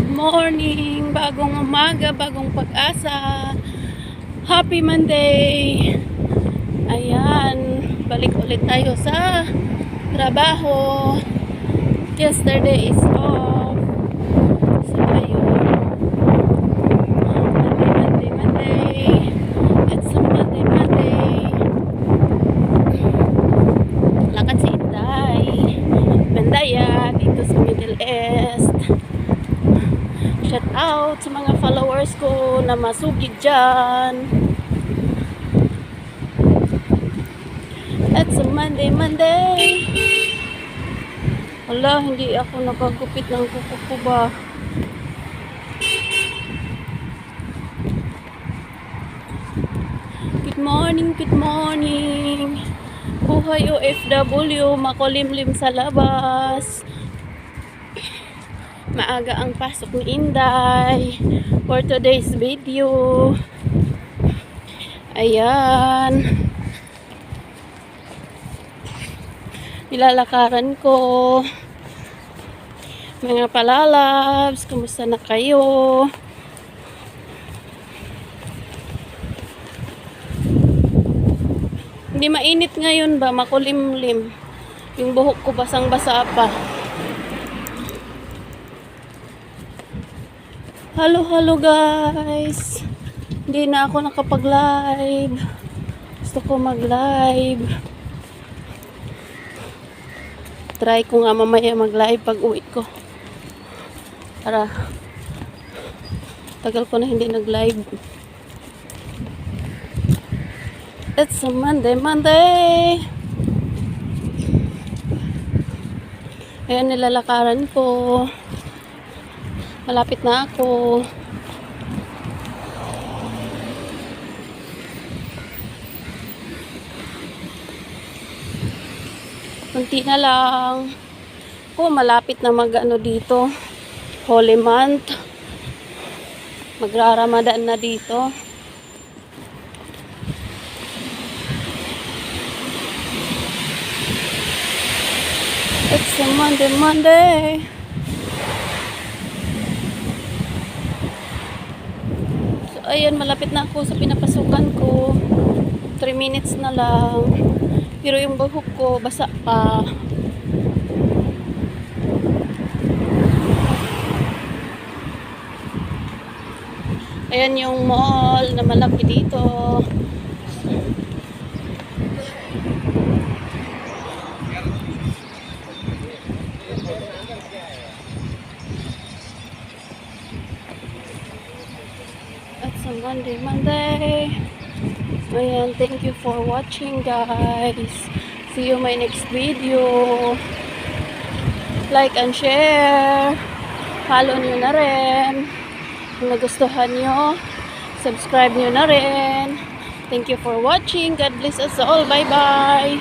Good morning, bagong umaga, bagong pag-asa. Happy Monday. Ayan, balik ulit tayo sa trabaho. Yesterday is off. So ayun, Monday. It's a Monday. Lakad si Inday Bandaya dito sa Middle East. Shout out sa mga followers ko na masugid dyan. It's a Monday. Wala, hindi ako nakagupit ng kuko ko ba. Good morning. Buhay OFW, makulimlim sa labas. Maaga ang pasok ni Inday for today's video. Ayan, nilalakaran ko. Mga palalabs, kumusta na kayo? Hindi mainit ngayon ba? Makulimlim. Yung buhok ko basang-basa pa. Hello guys. Hindi na ako nakapag-live. Gusto ko mag-live. Try ko nga mamaya mag-live pag uwi ko. Para tagal ko na hindi nag-live. It's a Monday. Ayan, nilalakaran ko. Malapit na ako. Kunti na lang. Malapit na mag-ano dito. Holy month. Magra-Ramadan na dito. It's a Monday. So, ayan, malapit na ako sa pinapasukan ko. 3 minutes na lang. Pero yung buhok ko, basa pa. Ayan yung mall na malaki dito. It's a Monday. Ayan, thank you for watching guys. See you my next video. Like and share. Follow nyo na rin. Kung nagustuhan nyo, subscribe nyo na rin. Thank you for watching. God bless us all. Bye bye.